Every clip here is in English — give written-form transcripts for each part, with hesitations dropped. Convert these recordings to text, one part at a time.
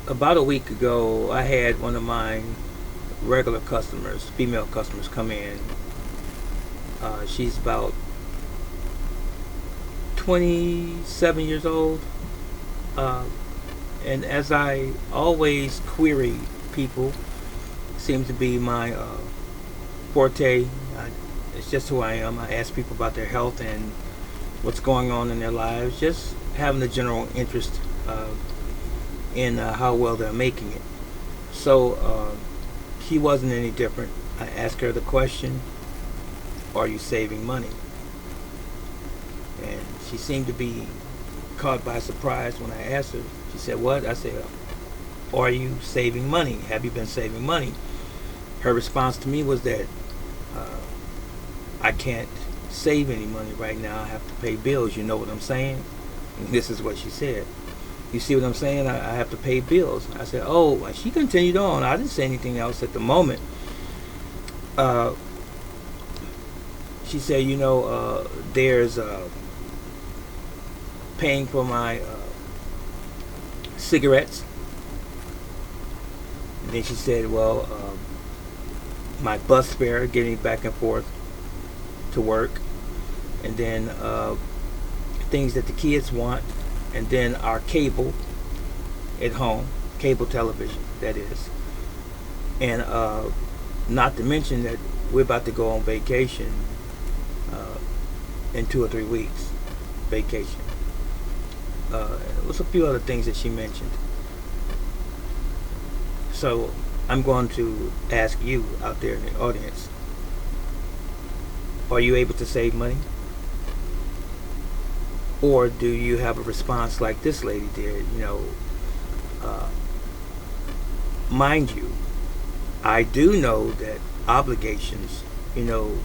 About a week ago, I had one of my regular customers, female customers, come in. She's about 27 years old. Uh, and as I always query people, seems to be my forte. It's just who I am. I ask people about their health and what's going on in their lives, just having a general interest in how well they're making it. So she wasn't any different. I asked her the question, are you saving money? And she seemed to be caught by surprise when I asked her. She said, what? I said, are you saving money? Have you been saving money? Her response to me was that uh, I can't save any money right now. I have to pay bills. You know what I'm saying? And this is what she said. You see what I'm saying? I have to pay bills. I said, oh, and she continued on. I didn't say anything else at the moment. Uh, she said, there's paying for my cigarettes. And then she said, well, my bus fare, getting back and forth to work. And then things that the kids want. And then our cable at home, cable television, that is. And not to mention that we're about to go on vacation uh, in 2 or 3 weeks. Vacation. There was a few other things that she mentioned. So I'm going to ask you out there in the audience, are you able to save money? Or do you have a response like this lady did? Uh, mind you, I do know that obligations,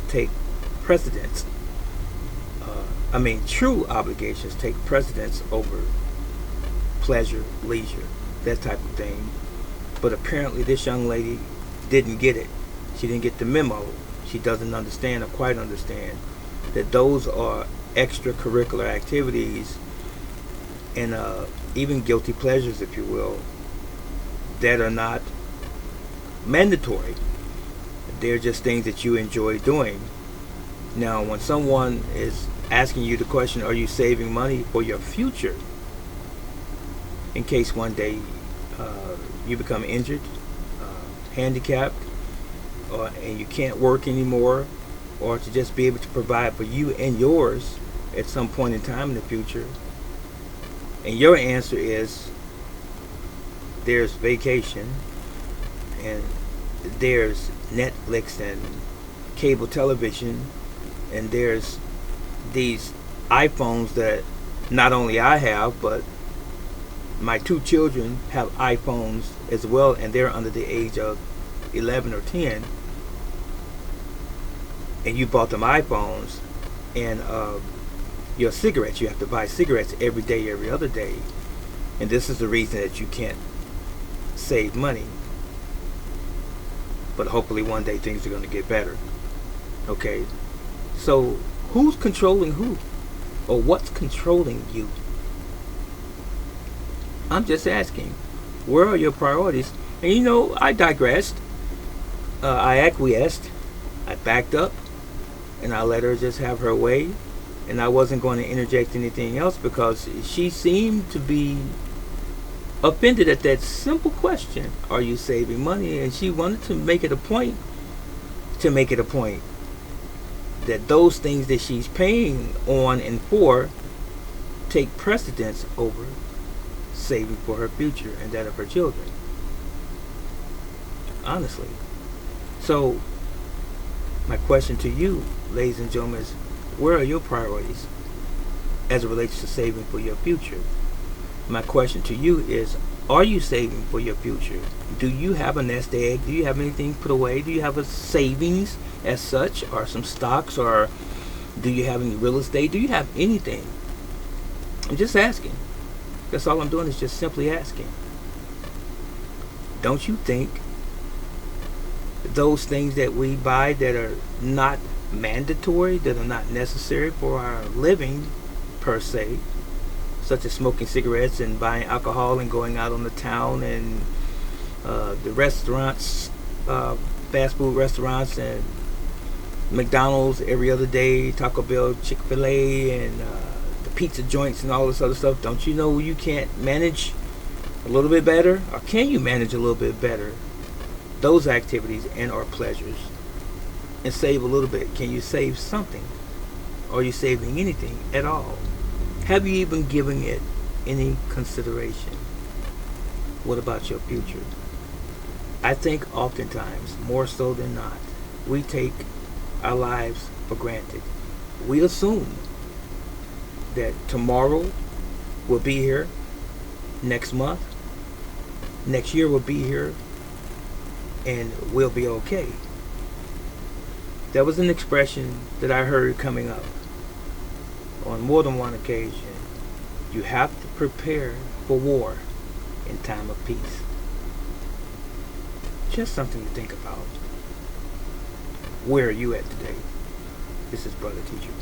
take precedence. True obligations take precedence over pleasure, leisure, that type of thing. But apparently, this young lady didn't get it. She didn't get the memo. She doesn't understand or quite understand that those are extracurricular activities and even guilty pleasures, if you will, that are not mandatory. They're just things that you enjoy doing. Now, when someone is asking you the question, are you saving money for your future in case one day you become injured, handicapped, and you can't work anymore, or to just be able to provide for you and yours at some point in time in the future? And your answer is there's vacation and there's Netflix and cable television, and there's these iPhones that not only I have, but my 2 children have iPhones as well, and they're under the age of 11 or 10. And you bought them iPhones, and your cigarettes, you have to buy cigarettes every day, every other day. And this is the reason that you can't save money. But hopefully one day things are going to get better. Okay? So who's controlling who? Or what's controlling you? I'm just asking. Where are your priorities? And I digressed. I acquiesced. I backed up. And I let her just have her way. And I wasn't going to interject anything else because she seemed to be offended at that simple question, are you saving money? And she wanted to make it a point that those things that she's paying on and for take precedence over saving for her future and that of her children. Honestly. So my question to you, ladies and gentlemen, is where are your priorities as it relates to saving for your future? My question to you is, are you saving for your future? Do you have a nest egg? Do you have anything put away? Do you have a savings as such, or some stocks, or do you have any real estate? Do you have anything? I'm just asking. That's all I'm doing, is just simply asking. Don't you think those things that we buy that are not mandatory, that are not necessary for our living per se, such as smoking cigarettes and buying alcohol and going out on the town, and the restaurants, fast food restaurants, and McDonald's every other day, Taco Bell, Chick-fil-A, and the pizza joints and all this other stuff. Don't you know you can't manage a little bit better? Or can you manage a little bit better those activities and or pleasures and save a little bit? Can you save something? Are you saving anything at all? Have you even given it any consideration? What about your future? I think oftentimes, more so than not, we take our lives for granted. We assume that tomorrow will be here, next month, next year will be here, and we'll be okay. That was an expression that I heard coming up on more than one occasion. You have to prepare for war in time of peace. Just something to think about. Where are you at today? This is Brother Teacher.